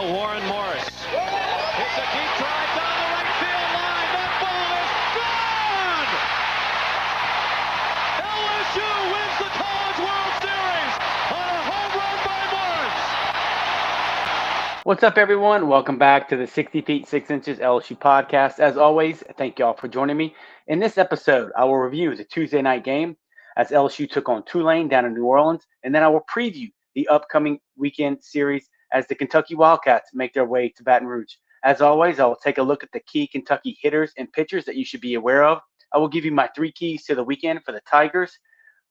Now Warren Morris hits a deep drive down the right field line. That ball is gone! LSU wins the College World Series on a home run by Morris. What's up, everyone? Welcome back to the 60 Feet 6 Inches LSU Podcast. As always, thank you all for joining me. In this episode, I will review the Tuesday night game as LSU took on Tulane down in New Orleans, and then I will preview the upcoming weekend series as the Kentucky Wildcats make their way to Baton Rouge. As always, I will take a look at the key Kentucky hitters and pitchers that you should be aware of. I will give you my 3 keys to the weekend for the Tigers,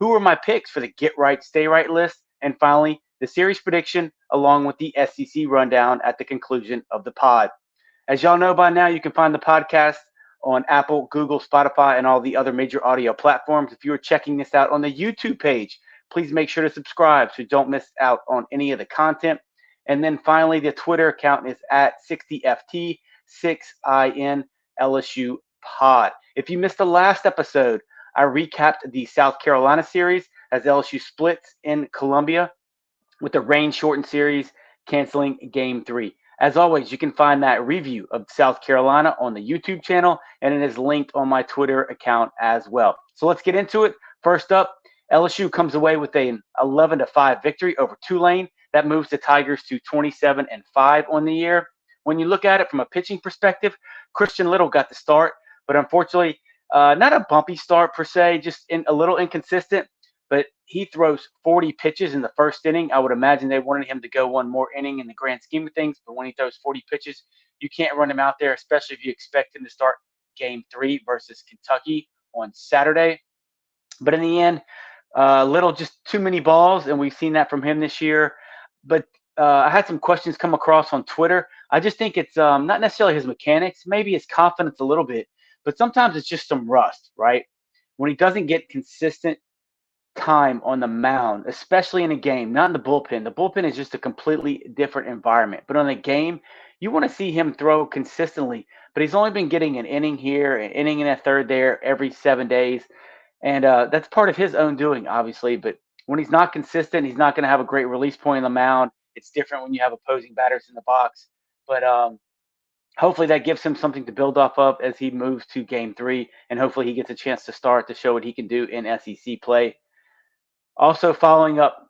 who are my picks for the Get Right, Stay Right list, and finally, the series prediction along with the SEC rundown at the conclusion of the pod. As y'all know by now, you can find the podcast on Apple, Google, Spotify, and all the other major audio platforms. If you're checking this out on the YouTube page, please make sure to subscribe so you don't miss out on any of the content. And then finally, the Twitter account is at 60FT6IN LSU Pod. If you missed the last episode, I recapped the South Carolina series as LSU splits in Columbia with the rain-shortened series canceling Game 3. As always, you can find that review of South Carolina on the YouTube channel, and it is linked on my Twitter account as well. So let's get into it. First up, LSU comes away with an 11-5 victory over Tulane. That moves the Tigers to 27-5 on the year. When you look at it from a pitching perspective, Christian Little got the start, but unfortunately, not a bumpy start per se, just a little inconsistent. But he throws 40 pitches in the first inning. I would imagine they wanted him to go one more inning in the grand scheme of things. But when he throws 40 pitches, you can't run him out there, especially if you expect him to start Game 3 versus Kentucky on Saturday. But in the end, Little just too many balls, and we've seen that from him this year. But I had some questions come across on Twitter. I just think it's not necessarily his mechanics, maybe his confidence a little bit, but sometimes it's just some rust, right? When he doesn't get consistent time on the mound, especially in a game, not in the bullpen. The bullpen is just a completely different environment. But on a game, you want to see him throw consistently. But he's only been getting an inning here, an inning and a third there every 7 days. And that's part of his own doing, obviously. But when he's not consistent, he's not going to have a great release point on the mound. It's different when you have opposing batters in the box. But hopefully that gives him something to build off of as he moves to Game 3. And hopefully he gets a chance to start to show what he can do in SEC play. Also following up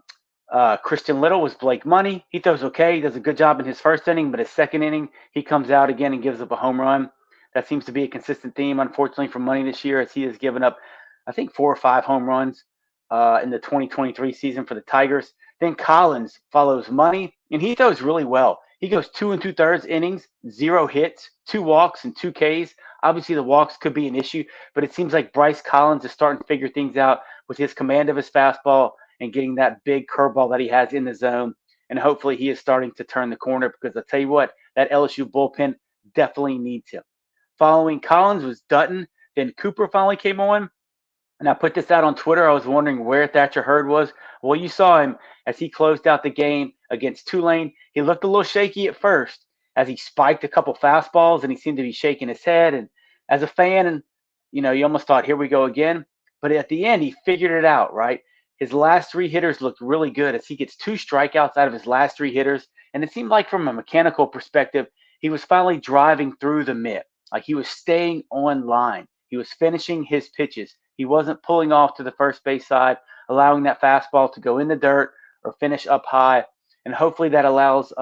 Christian Little was Blake Money. He throws okay. He does a good job in his first inning, but his second inning, he comes out again and gives up a home run. That seems to be a consistent theme, unfortunately, for Money this year, as he has given up, I think, 4 or 5 home runs in the 2023 season for the Tigers. Then Collins follows Money, and he throws really well. He goes 2 2/3 innings, 0 hits, 2 walks, and 2 Ks. Obviously, the walks could be an issue, but it seems like Bryce Collins is starting to figure things out with his command of his fastball and getting that big curveball that he has in the zone. And hopefully he is starting to turn the corner because I'll tell you what, that LSU bullpen definitely needs him. Following Collins was Dutton. Then Cooper finally came on. And I put this out on Twitter. I was wondering where Thatcher Hurd was. Well, you saw him as he closed out the game against Tulane. He looked a little shaky at first as he spiked a couple fastballs, and he seemed to be shaking his head. And as a fan, and you almost thought, here we go again. But at the end, he figured it out, right? His last 3 hitters looked really good as he gets 2 strikeouts out of his last 3 hitters. And it seemed like from a mechanical perspective, he was finally driving through the mitt. Like he was staying on line. He was finishing his pitches. He wasn't pulling off to the first base side, allowing that fastball to go in the dirt or finish up high. And hopefully that allows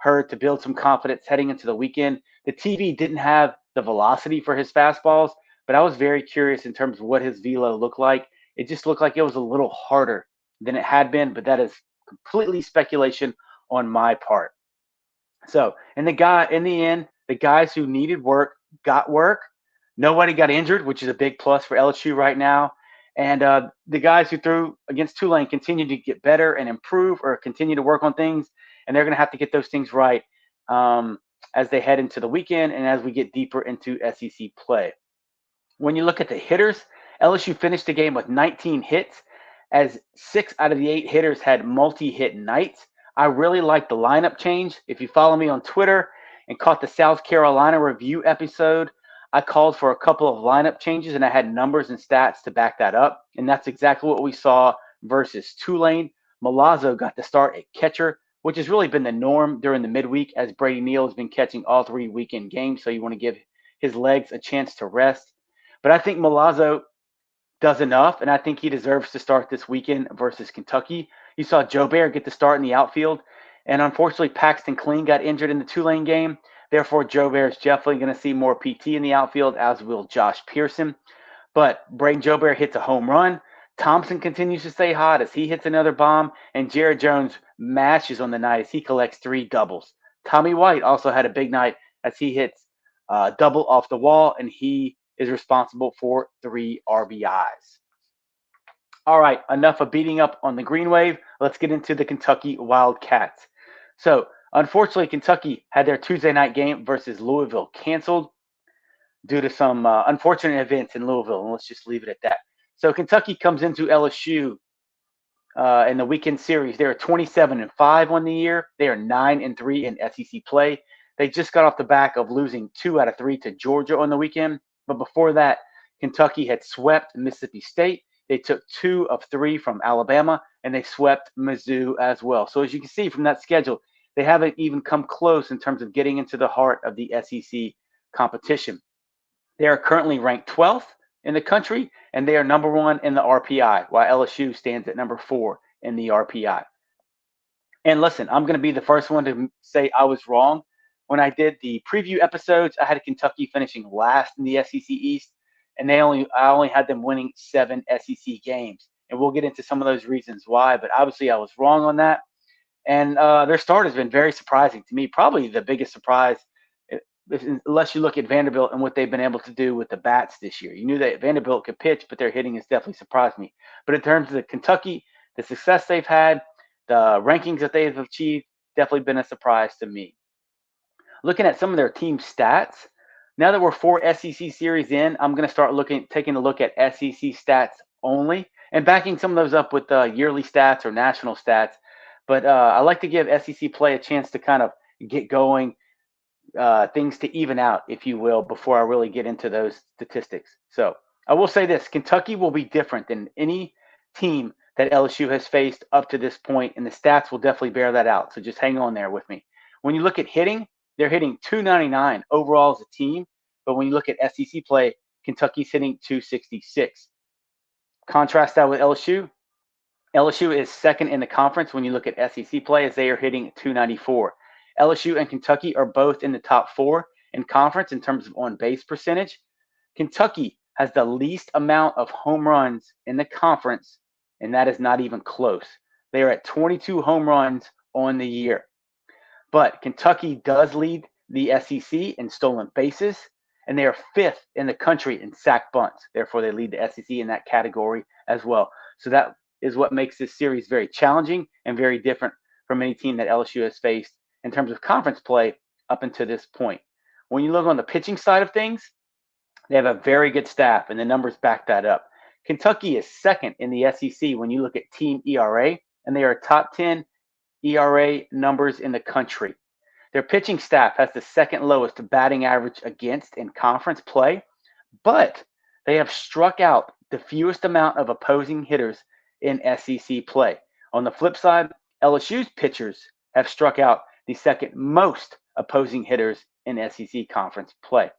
her to build some confidence heading into the weekend. The TV didn't have the velocity for his fastballs, but I was very curious in terms of what his velo looked like. It just looked like it was a little harder than it had been, but that is completely speculation on my part. So, in the end, the guys who needed work got work. Nobody got injured, which is a big plus for LSU right now. And the guys who threw against Tulane continue to get better and improve or continue to work on things, and they're going to have to get those things right as they head into the weekend and as we get deeper into SEC play. When you look at the hitters, LSU finished the game with 19 hits, as 6 out of the 8 hitters had multi-hit nights. I really like the lineup change. If you follow me on Twitter and caught the South Carolina review episode, I called for a couple of lineup changes, and I had numbers and stats to back that up. And that's exactly what we saw versus Tulane. Milazzo got the start at catcher which has really been the norm during the midweek as Brady Neal has been catching all 3 weekend games. So you want to give his legs a chance to rest. But I think Milazzo does enough, and I think he deserves to start this weekend versus Kentucky. You saw Joe Bear get the start in the outfield, and unfortunately Paxton Clean got injured in the Tulane game. Therefore, Joe Bear is definitely going to see more PT in the outfield, as will Josh Pearson. But Braden Joe Bear hits a home run. Thompson continues to stay hot as he hits another bomb, and Jared Jones mashes on the night as he collects 3 doubles. Tommy White also had a big night as he hits a double off the wall, and he is responsible for 3 RBIs. All right, enough of beating up on the Green Wave. Let's get into the Kentucky Wildcats. So, unfortunately, Kentucky had their Tuesday night game versus Louisville canceled due to some unfortunate events in Louisville, and let's just leave it at that. So, Kentucky comes into LSU in the weekend series. They are 27-5 on the year. They are 9-3 in SEC play. They just got off the back of losing 2 out of 3 to Georgia on the weekend. But before that, Kentucky had swept Mississippi State. They took 2 of 3 from Alabama, and they swept Mizzou as well. So as you can see from that schedule, they haven't even come close in terms of getting into the heart of the SEC competition. They are currently ranked 12th in the country, and they are number 1 in the RPI, while LSU stands at number 4 in the RPI. And listen, I'm going to be the first one to say I was wrong. When I did the preview episodes, I had Kentucky finishing last in the SEC East, and I only had them winning 7 SEC games. And we'll get into some of those reasons why, but obviously I was wrong on that. And their start has been very surprising to me, probably the biggest surprise, unless you look at Vanderbilt and what they've been able to do with the bats this year. You knew that Vanderbilt could pitch, but their hitting has definitely surprised me. But in terms of the Kentucky, the success they've had, the rankings that they've achieved, definitely been a surprise to me. Looking at some of their team stats, now that we're 4 SEC series in, I'm going to start taking a look at SEC stats only and backing some of those up with yearly stats or national stats. But I like to give SEC play a chance to kind of get going, things to even out, if you will, before I really get into those statistics. So I will say this: Kentucky will be different than any team that LSU has faced up to this point, and the stats will definitely bear that out. So just hang on there with me. When you look at hitting, they're hitting 299 overall as a team, but when you look at SEC play, Kentucky's hitting 266. Contrast that with LSU. LSU is second in the conference when you look at SEC play, as they are hitting 294. LSU and Kentucky are both in the top 4 in conference in terms of on-base percentage. Kentucky has the least amount of home runs in the conference, and that is not even close. They are at 22 home runs on the year. But Kentucky does lead the SEC in stolen bases, and they are 5th in the country in sack bunts. Therefore, they lead the SEC in that category as well. So that is what makes this series very challenging and very different from any team that LSU has faced in terms of conference play up until this point. When you look on the pitching side of things, they have a very good staff, and the numbers back that up. Kentucky is second in the SEC when you look at team ERA, and they are top 10 ERA numbers in the country. Their pitching staff has the second lowest batting average against in conference play, but they have struck out the fewest amount of opposing hitters in SEC play. On the flip side, LSU's pitchers have struck out the second most opposing hitters in SEC conference play.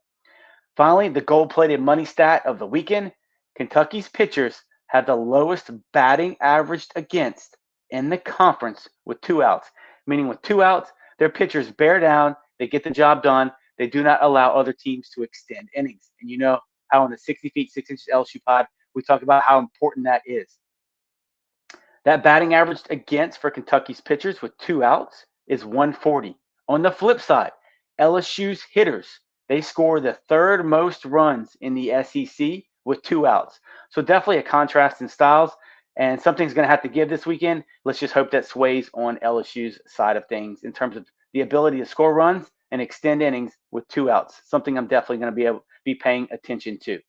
Finally, the gold-plated money stat of the weekend: Kentucky's pitchers have the lowest batting averaged against in the conference with 2 outs, meaning with 2 outs, their pitchers bear down, they get the job done, they do not allow other teams to extend innings. And you know how in the 60 feet, 6 inches LSU pod, we talk about how important that is. That batting average against for Kentucky's pitchers with 2 outs is 140. On the flip side, LSU's hitters, they score the 3rd most runs in the SEC with 2 outs. So definitely a contrast in styles, and something's going to have to give this weekend. Let's just hope that sways on LSU's side of things in terms of the ability to score runs and extend innings with 2 outs, something I'm definitely going to be paying attention to.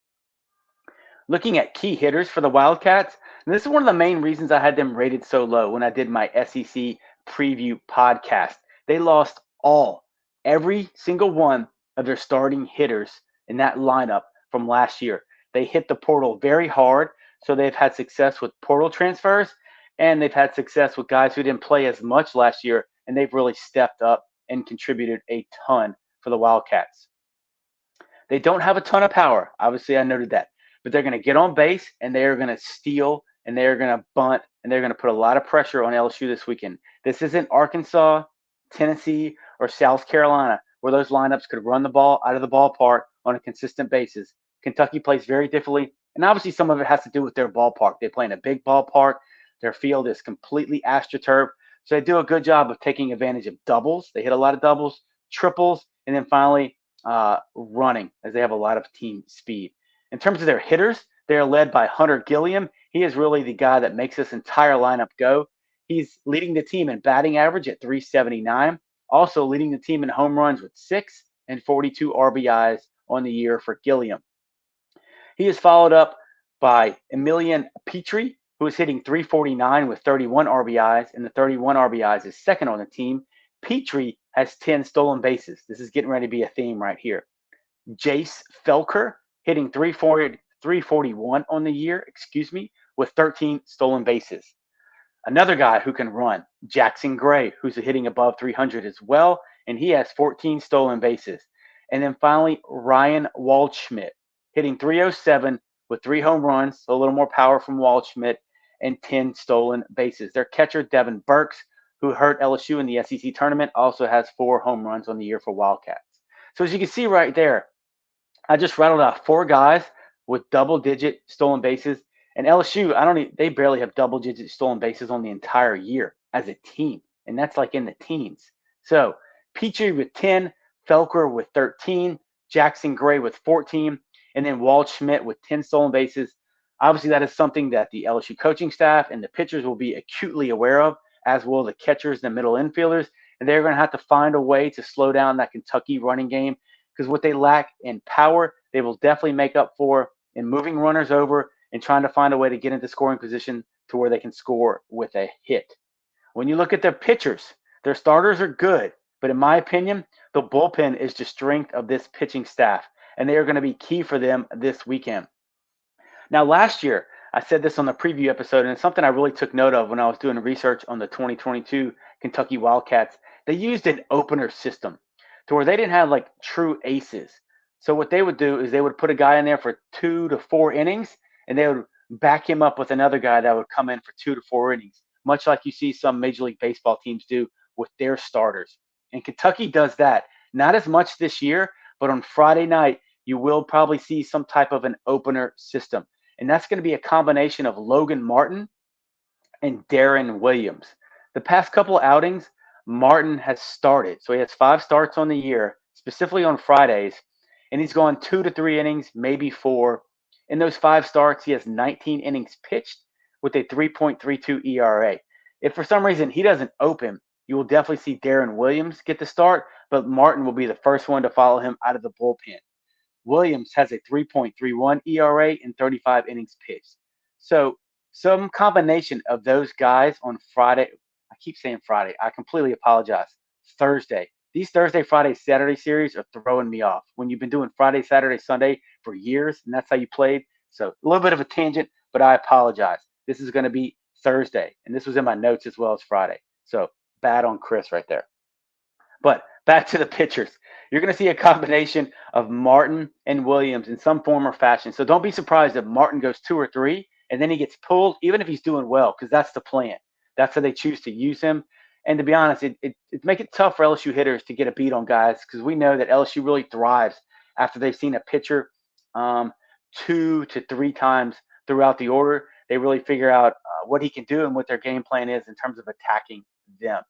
Looking at key hitters for the Wildcats, and this is one of the main reasons I had them rated so low when I did my SEC preview podcast. They lost every single one of their starting hitters in that lineup from last year. They hit the portal very hard, so they've had success with portal transfers, and they've had success with guys who didn't play as much last year and they've really stepped up and contributed a ton for the Wildcats. They don't have a ton of power. Obviously, I noted that. But they're going to get on base, and they are going to steal, and they are going to bunt, and they're going to put a lot of pressure on LSU this weekend. This isn't Arkansas, Tennessee, or South Carolina, where those lineups could run the ball out of the ballpark on a consistent basis. Kentucky plays very differently, and obviously some of it has to do with their ballpark. They play in a big ballpark. Their field is completely astroturf, so they do a good job of taking advantage of doubles. They hit a lot of doubles, triples, and then finally running, as they have a lot of team speed. In terms of their hitters, they are led by Hunter Gilliam. He is really the guy that makes this entire lineup go. He's leading the team in batting average at 379, also leading the team in home runs with 6 and 42 RBIs on the year for Gilliam. He is followed up by Emilian Petrie, who is hitting 349 with 31 RBIs, and the 31 RBIs is second on the team. Petrie has 10 stolen bases. This is getting ready to be a theme right here. Jace Felker hitting 341 on the year, with 13 stolen bases. Another guy who can run, Jackson Gray, who's hitting above 300 as well, and he has 14 stolen bases. And then finally, Ryan Waldschmidt hitting 307 with 3 home runs, so a little more power from Waldschmidt, and 10 stolen bases. Their catcher, Devin Burks, who hurt LSU in the SEC tournament, also has 4 home runs on the year for Wildcats. So as you can see right there, I just rattled out 4 guys with double-digit stolen bases. And LSU, they barely have double-digit stolen bases on the entire year as a team, and that's like in the teens. So Petrie with 10, Felker with 13, Jackson Gray with 14, and then Waldschmidt with 10 stolen bases. Obviously, that is something that the LSU coaching staff and the pitchers will be acutely aware of, as will the catchers and the middle infielders. And they're going to have to find a way to slow down that Kentucky running game, because what they lack in power, they will definitely make up for in moving runners over and trying to find a way to get into scoring position to where they can score with a hit. When you look at their pitchers, their starters are good, but in my opinion, the bullpen is the strength of this pitching staff, and they are going to be key for them this weekend. Now, last year, I said this on the preview episode, and it's something I really took note of when I was doing research on the 2022 Kentucky Wildcats. They used an opener system to where they didn't have like true aces. So what they would do is they would put a guy in there for 2 to 4 innings, and they would back him up with another guy that would come in for 2 to 4 innings, much like you see some Major League Baseball teams do with their starters. And Kentucky does that. Not as much this year, but on Friday night, you will probably see some type of an opener system. And that's going to be a combination of Logan Martin and Darren Williams. The past couple outings, Martin has started. So he has 5 starts on the year, specifically on Fridays, and he's gone 2 to 3 innings, maybe 4. In those 5 starts, he has 19 innings pitched with a 3.32 ERA. If for some reason he doesn't open, you will definitely see Darren Williams get the start, but Martin will be the first one to follow him out of the bullpen. Williams has a 3.31 ERA in 35 innings pitched. So some combination of those guys on Friday. I keep saying Friday. I completely apologize. Thursday. These Thursday, Friday, Saturday series are throwing me off. When you've been doing Friday, Saturday, Sunday for years, and that's how you played. So a little bit of a tangent, but I apologize. This is going to be Thursday, and this was in my notes as well as Friday. So bad on Chris right there. But back to the pitchers. You're going to see a combination of Martin and Williams in some form or fashion. So don't be surprised if Martin goes 2 or 3 and then he gets pulled, even if he's doing well, because that's the plan. That's how they choose to use him. And to be honest, it makes it tough for LSU hitters to get a beat on guys, because we know that LSU really thrives after they've seen a pitcher 2 to 3 times throughout the order. They really figure out what he can do and what their game plan is in terms of attacking them.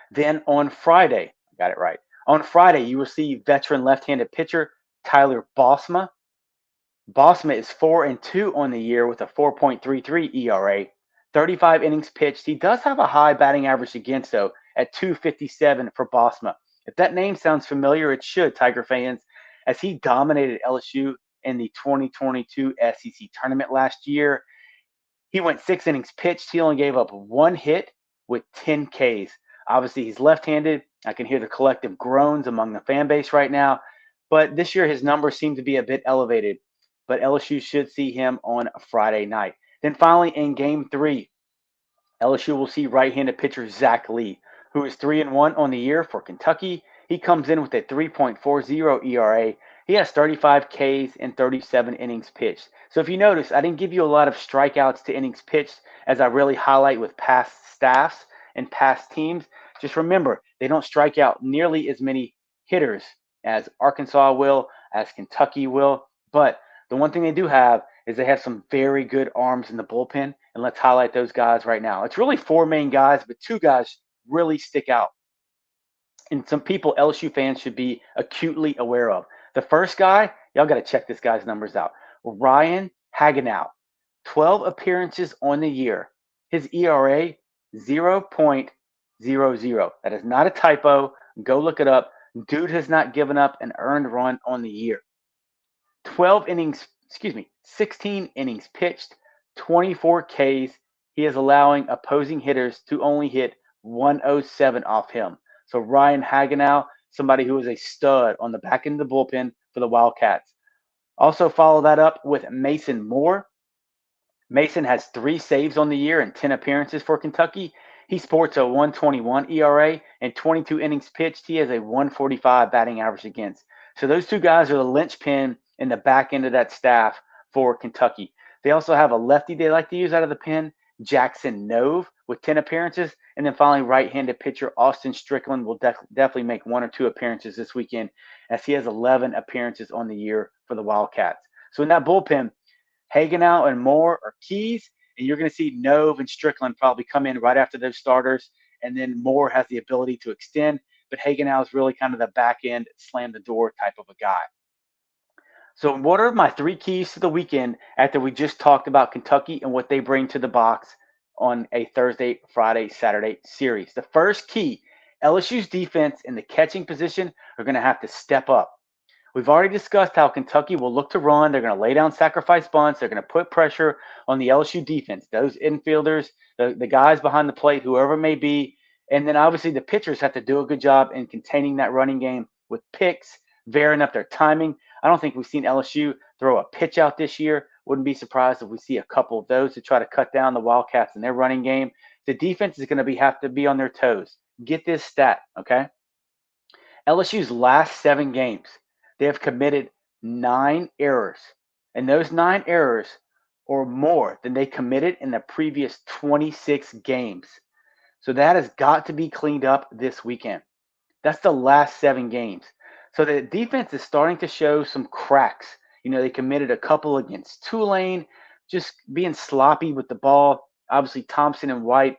Then on Friday, I got it right. On Friday, you will see veteran left-handed pitcher Tyler Bosma. Bosma is 4-2 on the year with a 4.33 ERA, 35 innings pitched. He does have a high batting average against, though, at 257 for Bosma. If that name sounds familiar, it should, Tiger fans, as he dominated LSU in the 2022 SEC tournament last year. He went 6 innings pitched. He only gave up 1 hit with 10 Ks. Obviously, he's left-handed. I can hear the collective groans among the fan base right now. But this year, his numbers seem to be a bit elevated. But LSU should see him on Friday night. Then finally, in Game 3, LSU will see right-handed pitcher Zach Lee, who is 3-1 on the year for Kentucky. He comes in with a 3.40 ERA. He has 35 Ks and 37 innings pitched. So if you notice, I didn't give you a lot of strikeouts to innings pitched as I really highlight with past staffs and past teams. Just remember, they don't strike out nearly as many hitters as Arkansas will, as Kentucky will. But the one thing they do have is they have some very good arms in the bullpen. And let's highlight those guys right now. It's really four main guys, but two guys really stick out. And some people LSU fans should be acutely aware of. The first guy, y'all got to check this guy's numbers out. Ryan Hagenow, 12 appearances on the year. His ERA, 0.00. That is not a typo. Go look it up. Dude has not given up an earned run on the year. 16 innings pitched, 24 Ks. He is allowing opposing hitters to only hit 107 off him. So Ryan Hagenow, somebody who is a stud on the back end of the bullpen for the Wildcats. Also follow that up with Mason Moore. Mason has 3 saves on the year and 10 appearances for Kentucky. He sports a 121 ERA and 22 innings pitched. He has a 145 batting average against. So those two guys are the linchpin in the back end of that staff for Kentucky. They also have a lefty they like to use out of the pen, Jackson Nove, with 10 appearances. And then finally, right-handed pitcher Austin Strickland will definitely make 1 or 2 appearances this weekend, as he has 11 appearances on the year for the Wildcats. So in that bullpen, Hagenow and Moore are keys, and you're going to see Nove and Strickland probably come in right after those starters, and then Moore has the ability to extend, but Hagenow is really kind of the back end, slam the door type of a guy. So what are my 3 keys to the weekend after we just talked about Kentucky and what they bring to the box on a Thursday, Friday, Saturday series? The first key, LSU's defense in the catching position are going to have to step up. We've already discussed how Kentucky will look to run. They're going to lay down sacrifice bunts. They're going to put pressure on the LSU defense, those infielders, the guys behind the plate, whoever it may be. And then obviously the pitchers have to do a good job in containing that running game with picks, varying up their timing. I don't think we've seen LSU throw a pitch out this year. Wouldn't be surprised if we see a couple of those to try to cut down the Wildcats in their running game. The defense is going to have to be on their toes. Get this stat, okay? LSU's last 7 games, they have committed 9 errors. And those 9 errors are more than they committed in the previous 26 games. So that has got to be cleaned up this weekend. That's the last 7 games. So the defense is starting to show some cracks. You know, they committed a couple against Tulane, just being sloppy with the ball. Obviously, Thompson and White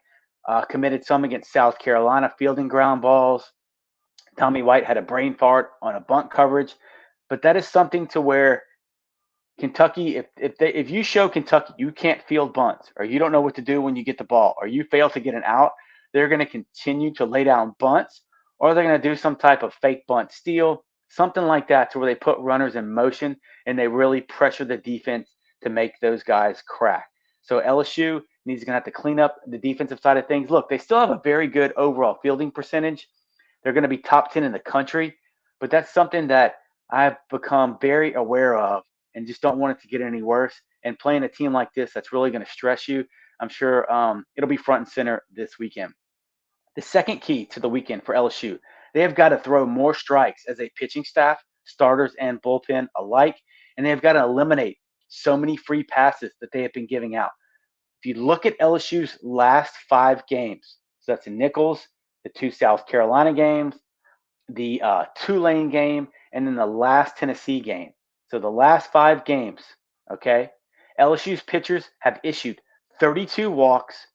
committed some against South Carolina, fielding ground balls. Tommy White had a brain fart on a bunt coverage. But that is something to where Kentucky, if you show Kentucky you can't field bunts, or you don't know what to do when you get the ball, or you fail to get an out, they're going to continue to lay down bunts, or they're going to do some type of fake bunt steal, something like that, to where they put runners in motion and they really pressure the defense to make those guys crack. So LSU needs to have to clean up the defensive side of things. Look, they still have a very good overall fielding percentage. They're going to be top 10 in the country, but that's something that I've become very aware of and just don't want it to get any worse. And playing a team like this that's really going to stress you, I'm sure it'll be front and center this weekend. The second key to the weekend for LSU, they have got to throw more strikes as a pitching staff, starters and bullpen alike, and they've got to eliminate so many free passes that they have been giving out. If you look at LSU's last 5 games, so that's the Nichols, the 2 South Carolina games, the Tulane game, and then the last Tennessee game. So the last 5 games, okay, LSU's pitchers have issued 32 walks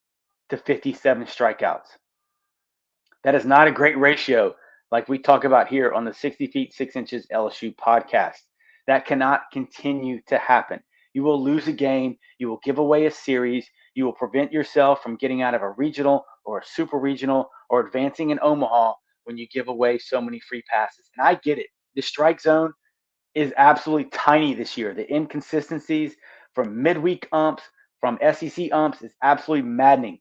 to 57 strikeouts. That is not a great ratio like we talk about here on the 60 feet 6 inches LSU podcast. That cannot continue to happen. You will lose a game. You will give away a series. You will prevent yourself from getting out of a regional or a super regional or advancing in Omaha when you give away so many free passes. And I get it. The strike zone is absolutely tiny this year. The inconsistencies from midweek umps, from SEC umps is absolutely maddening.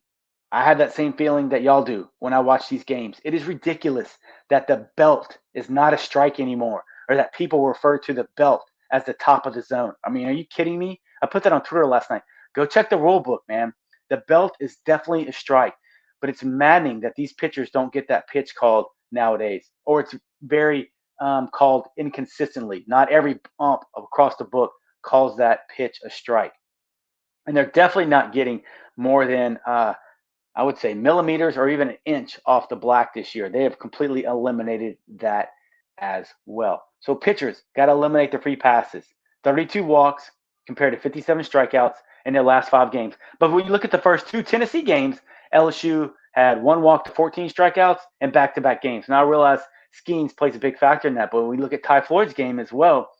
I have that same feeling that y'all do when I watch these games. It is ridiculous that the belt is not a strike anymore, or that people refer to the belt as the top of the zone. I mean, are you kidding me? I put that on Twitter last night. Go check the rule book, man. The belt is definitely a strike. but it's maddening that these pitchers don't get that pitch called nowadays, or it's very called inconsistently. Not every ump across the book calls that pitch a strike. And they're definitely not getting more than, I would say, millimeters or even an inch off the black this year. They have completely eliminated that as well. So pitchers got to eliminate the free passes. 32 walks compared to 57 strikeouts in their last 5 games. But when you look at the first 2 Tennessee games, LSU had 1 walk to 14 strikeouts in back-to-back games. Now I realize Skenes plays a big factor in that, but when we look at Ty Floyd's game as well,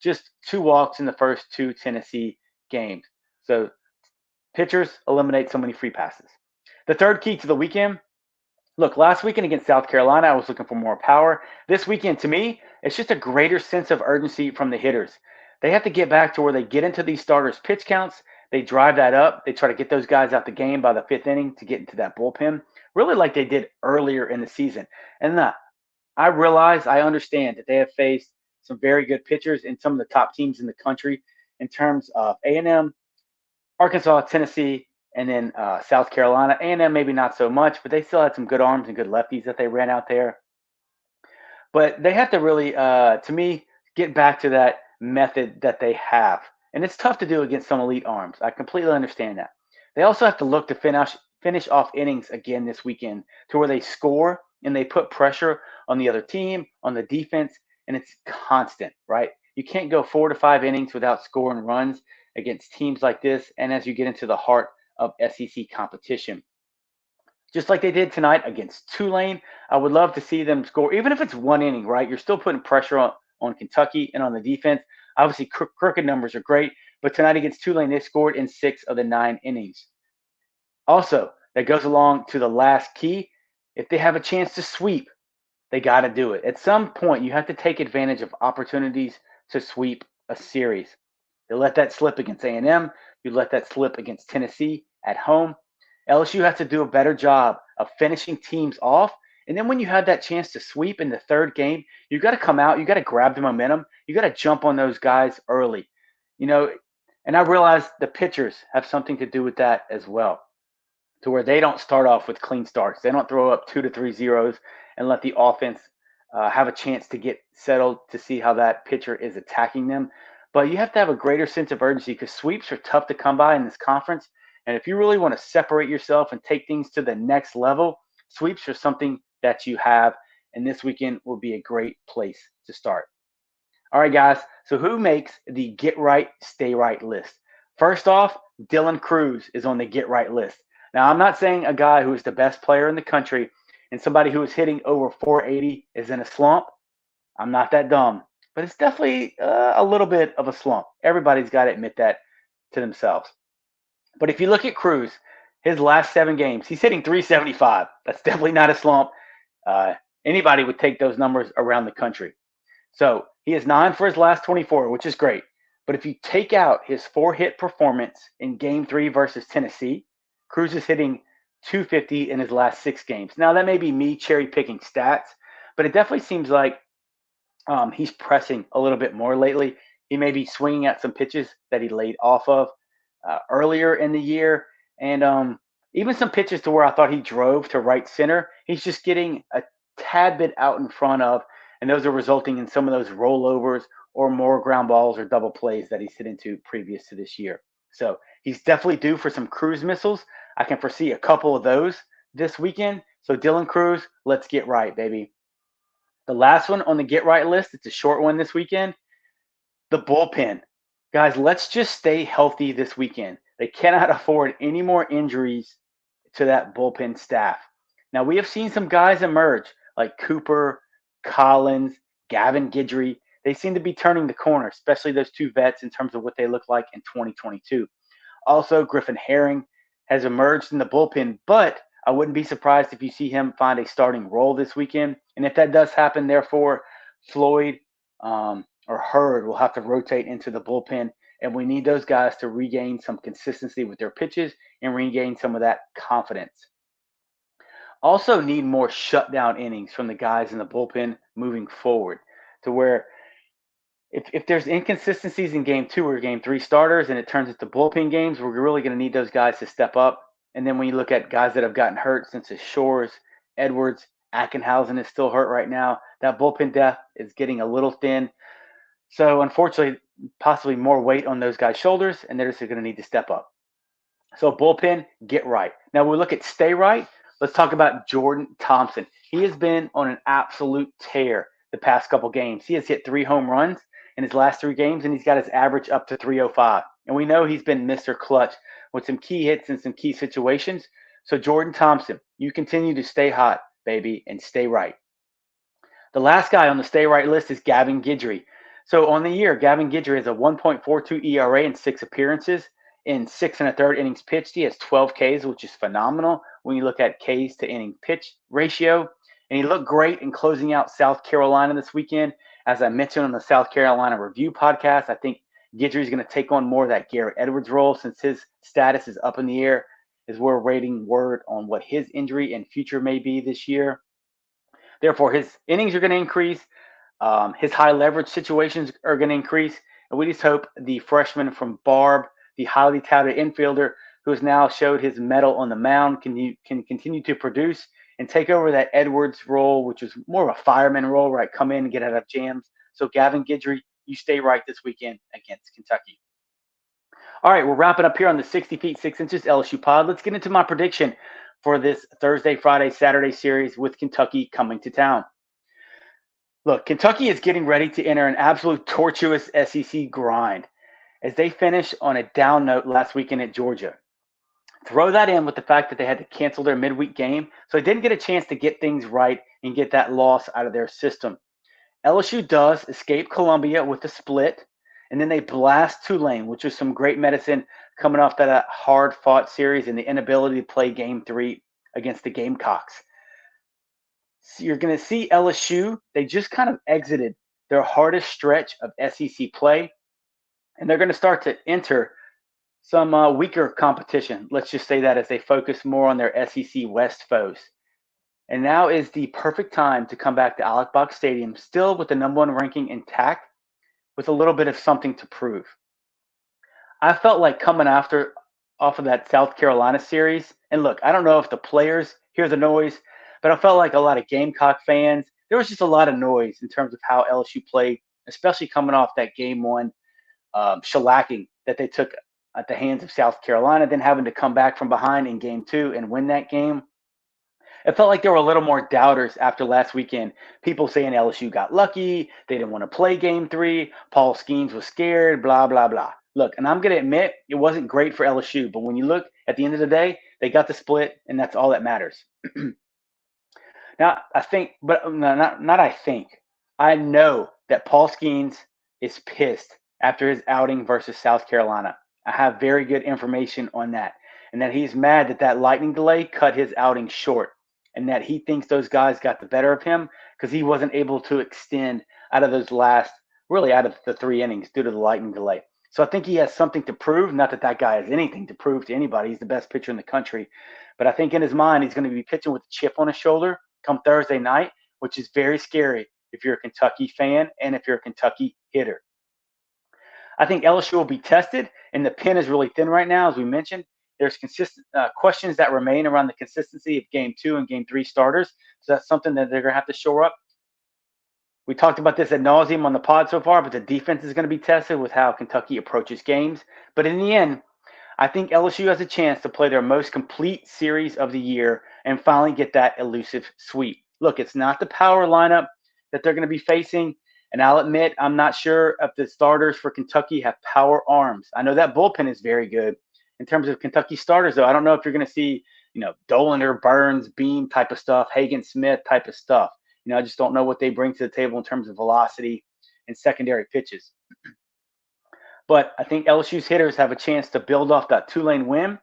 just 2 walks in the first 2 Tennessee games. So pitchers eliminate so many free passes. The third key to the weekend, look, last weekend against South Carolina, I was looking for more power. This weekend, to me, it's just a greater sense of urgency from the hitters. They have to get back to where they get into these starters' pitch counts. They drive that up. They try to get those guys out the game by the 5th inning to get into that bullpen, really like they did earlier in the season. And I realize, I understand that they have faced some very good pitchers in some of the top teams in the country in terms of A&M, Arkansas, Tennessee, and then South Carolina. A&M maybe not so much, but they still had some good arms and good lefties that they ran out there. But they have to really, to me, get back to that method that they have. And it's tough to do against some elite arms. I completely understand that. They also have to look to finish off innings again this weekend to where they score and they put pressure on the other team, on the defense, and it's constant, right? You can't go 4 to 5 innings without scoring runs against teams like this, and as you get into the heart of SEC competition. Just like they did tonight against Tulane, I would love to see them score, even if it's 1 inning, right? You're still putting pressure on Kentucky and on the defense. Obviously, crooked numbers are great, but tonight against Tulane, they scored in 6 of the 9 innings. Also, that goes along to the last key. If they have a chance to sweep, they got to do it. At some point, you have to take advantage of opportunities to sweep a series. You let that slip against A&M. You let that slip against Tennessee at home. LSU has to do a better job of finishing teams off. And then when you have that chance to sweep in the 3rd game, you got to come out. You got to grab the momentum. You got to jump on those guys early. And I realize the pitchers have something to do with that as well, to where they don't start off with clean starts. They don't throw up 2 to 3 zeros and let the offense have a chance to get settled to see how that pitcher is attacking them. But you have to have a greater sense of urgency because sweeps are tough to come by in this conference. And if you really want to separate yourself and take things to the next level, sweeps are something that you have. And this weekend will be a great place to start. All right, guys. So who makes the Get Right, Stay Right list? First off, Dylan Crews is on the Get Right list. Now, I'm not saying a guy who is the best player in the country and somebody who is hitting over 480 is in a slump. I'm not that dumb. But it's definitely a little bit of a slump. Everybody's got to admit that to themselves. But if you look at Crews, his last 7 games, he's hitting 375. That's definitely not a slump. Anybody would take those numbers around the country. So he is 9 for his last 24, which is great. But if you take out his 4-hit performance in Game 3 versus Tennessee, Crews is hitting 250 in his last 6 games. Now, that may be me cherry-picking stats, but it definitely seems like he's pressing a little bit more lately. He may be swinging at some pitches that he laid off of earlier in the year. And even some pitches to where I thought he drove to right center, he's just getting a tad bit out in front of, and those are resulting in some of those rollovers or more ground balls or double plays that he's hit into previous to this year. So he's definitely due for some Crews missiles. I can foresee a couple of those this weekend. So Dylan Crews, let's get right, baby. The last one on the Get Right list, it's a short one this weekend, the bullpen. Guys, let's just stay healthy this weekend. They cannot afford any more injuries to that bullpen staff. Now, we have seen some guys emerge like Cooper, Collins, Gavin Guidry. They seem to be turning the corner, especially those 2 vets in terms of what they look like in 2022. Also, Griffin Herring has emerged in the bullpen, but I wouldn't be surprised if you see him find a starting role this weekend. And if that does happen, therefore, Floyd or Hurd will have to rotate into the bullpen. And we need those guys to regain some consistency with their pitches and regain some of that confidence. Also need more shutdown innings from the guys in the bullpen moving forward, to where if there's inconsistencies in Game 2 or Game 3 starters and it turns into bullpen games, we're really going to need those guys to step up And then when you look at guys that have gotten hurt since the Shores, Edwards, Ackenhausen is still hurt right now. That bullpen depth is getting a little thin. So unfortunately, possibly more weight on those guys' shoulders, and they're just going to need to step up. So bullpen, get right. Now we look at stay right. Let's talk about Jordan Thompson. He has been on an absolute tear the past couple games. He has hit 3 home runs in his last 3 games, and he's got his average up to 305. And we know he's been Mr. Clutch with some key hits in some key situations. So Jordan Thompson, you continue to stay hot, baby, and stay right. The last guy on the stay right list is Gavin Guidry. So on the year, Gavin Guidry has a 1.42 ERA in 6 appearances. In 6 1/3 innings pitched, he has 12 Ks, which is phenomenal when you look at Ks to inning pitch ratio. And he looked great in closing out South Carolina this weekend. As I mentioned on the South Carolina Review podcast, I think Guidry is going to take on more of that Garrett Edwards role since his status is up in the air, as we're waiting word on what his injury and future may be this year. Therefore, his innings are going to increase. His high leverage situations are going to increase. And we just hope the freshman from Barb, the highly touted infielder who has now showed his mettle on the mound, can continue to produce and take over that Edwards role, which is more of a fireman role, right? Come in and get out of jams. So Gavin Guidry, you stay right this weekend against Kentucky. All right, we're wrapping up here on the 60 feet 6 inches LSU pod. Let's get into my prediction for this Thursday, Friday, Saturday series with Kentucky coming to town. Look, Kentucky is getting ready to enter an absolute tortuous SEC grind as they finish on a down note last weekend at Georgia. Throw that in with the fact that they had to cancel their midweek game, so they didn't get a chance to get things right and get that loss out of their system. LSU does escape Columbia with a split, and then they blast Tulane, which was some great medicine coming off that hard-fought series and the inability to play Game 3 against the Gamecocks. So you're going to see LSU, they just kind of exited their hardest stretch of SEC play, and they're going to start to enter some weaker competition. Let's just say that as they focus more on their SEC West foes. And now is the perfect time to come back to Alex Box Stadium, still with the number 1 ranking intact, with a little bit of something to prove. I felt like coming off of that South Carolina series, and look, I don't know if the players hear the noise, but I felt like a lot of Gamecock fans, there was just a lot of noise in terms of how LSU played, especially coming off that Game 1 shellacking that they took at the hands of South Carolina, then having to come back from behind in Game 2 and win that game. It felt like there were a little more doubters after last weekend. People saying LSU got lucky, they didn't want to play Game 3, Paul Skenes was scared, blah, blah, blah. Look, and I'm going to admit it wasn't great for LSU, but when you look at the end of the day, they got the split, and that's all that matters. Now, I think, but not I think. I know that Paul Skenes is pissed after his outing versus South Carolina. I have very good information on that, and that he's mad that that lightning delay cut his outing short, and that he thinks those guys got the better of him because he wasn't able to extend out of those last, really out of the 3 innings due to the lightning delay. So I think he has something to prove. Not that that guy has anything to prove to anybody. He's the best pitcher in the country. But I think in his mind, he's going to be pitching with a chip on his shoulder come Thursday night, which is very scary if you're a Kentucky fan and if you're a Kentucky hitter. I think LSU will be tested, and the pen is really thin right now, as we mentioned. There's consistent questions that remain around the consistency of Game 2 and Game 3 starters. So that's something that they're going to have to shore up. We talked about this ad nauseum on the pod so far, but the defense is going to be tested with how Kentucky approaches games. But in the end, I think LSU has a chance to play their most complete series of the year and finally get that elusive sweep. Look, it's not the power lineup that they're going to be facing. And I'll admit, I'm not sure if the starters for Kentucky have power arms. I know that bullpen is very good. In terms of Kentucky starters, though, I don't know if you're going to see, Dolander, Burns, Beam type of stuff, Hagen Smith type of stuff. I just don't know what they bring to the table in terms of velocity and secondary pitches. But I think LSU's hitters have a chance to build off that Tulane win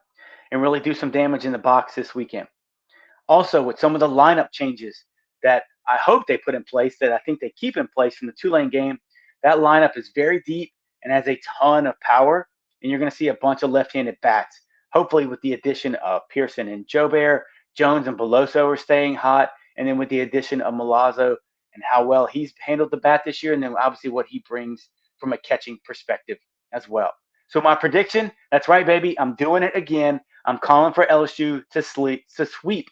and really do some damage in the box this weekend. Also, with some of the lineup changes that I hope they put in place, that I think they keep in place from the Tulane game, that lineup is very deep and has a ton of power, and you're going to see a bunch of left-handed bats. Hopefully with the addition of Pearson and Jobert, Jones and Beloso are staying hot, and then with the addition of Milazzo and how well he's handled the bat this year, and then obviously what he brings from a catching perspective as well. So my prediction, that's right, baby, I'm doing it again. I'm calling for LSU to sweep,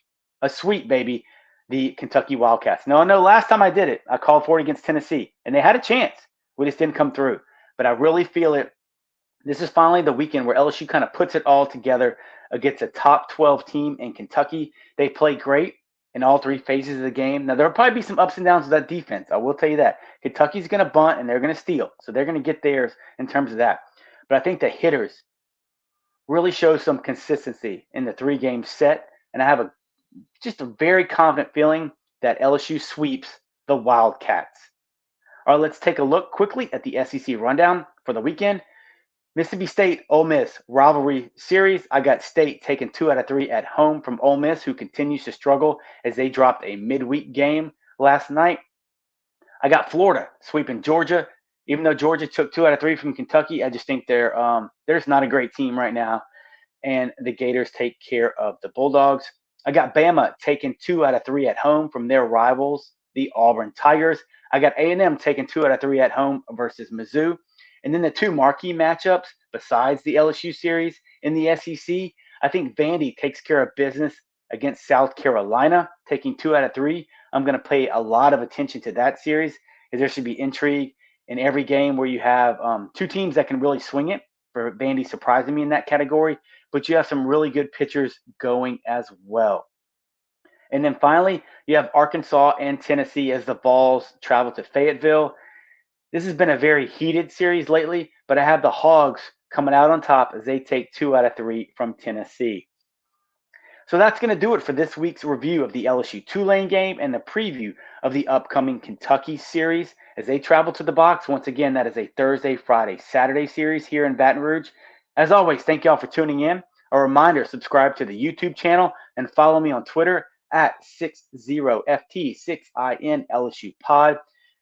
baby, the Kentucky Wildcats. No, last time I did it, I called for it against Tennessee, and they had a chance. We just didn't come through. But I really feel it. This is finally the weekend where LSU kind of puts it all together against a top 12 team in Kentucky. They play great in all three phases of the game. Now, there'll probably be some ups and downs with that defense. I will tell you that. Kentucky's going to bunt, and they're going to steal. So they're going to get theirs in terms of that. But I think the hitters really show some consistency in the three-game set. And I have just a very confident feeling that LSU sweeps the Wildcats. All right, let's take a look quickly at the SEC rundown for the weekend. Mississippi State, Ole Miss rivalry series. I got State taking 2 out of 3 at home from Ole Miss, who continues to struggle as they dropped a midweek game last night. I got Florida sweeping Georgia. Even though Georgia took 2 out of 3 from Kentucky, I just think they're just not a great team right now. And the Gators take care of the Bulldogs. I got Bama taking 2 out of 3 at home from their rivals, the Auburn Tigers. I got A&M taking 2 out of 3 at home versus Mizzou. And then the two marquee matchups besides the LSU series in the SEC, I think Vandy takes care of business against South Carolina, taking 2 out of 3. I'm going to pay a lot of attention to that series, as there should be intrigue in every game where you have two teams that can really swing it. For Vandy surprising me in that category, but you have some really good pitchers going as well. And then finally, you have Arkansas and Tennessee as the Vols travel to Fayetteville. This has been a very heated series lately, but I have the Hogs coming out on top as they take 2 out of 3 from Tennessee. So that's going to do it for this week's review of the LSU Tulane game and the preview of the upcoming Kentucky series as they travel to the box. Once again, that is a Thursday, Friday, Saturday series here in Baton Rouge. As always, thank y'all for tuning in. A reminder, subscribe to the YouTube channel and follow me on Twitter at 60FT6IN LSU Pod.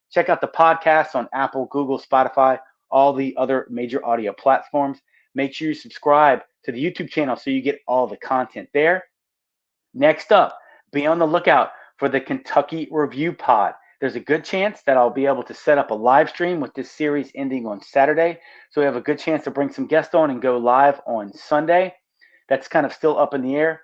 Check out the podcast on Apple, Google, Spotify, all the other major audio platforms. Make sure you subscribe to the YouTube channel so you get all the content there. Next up, be on the lookout for the Kentucky Review Pod. There's a good chance that I'll be able to set up a live stream with this series ending on Saturday. So we have a good chance to bring some guests on and go live on Sunday. That's kind of still up in the air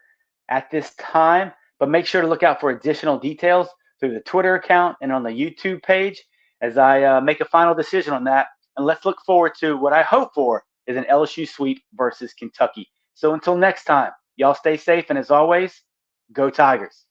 at this time. But make sure to look out for additional details through the Twitter account and on the YouTube page as I make a final decision on that. And let's look forward to what I hope for is an LSU sweep versus Kentucky. So until next time, y'all stay safe. And as always, go Tigers.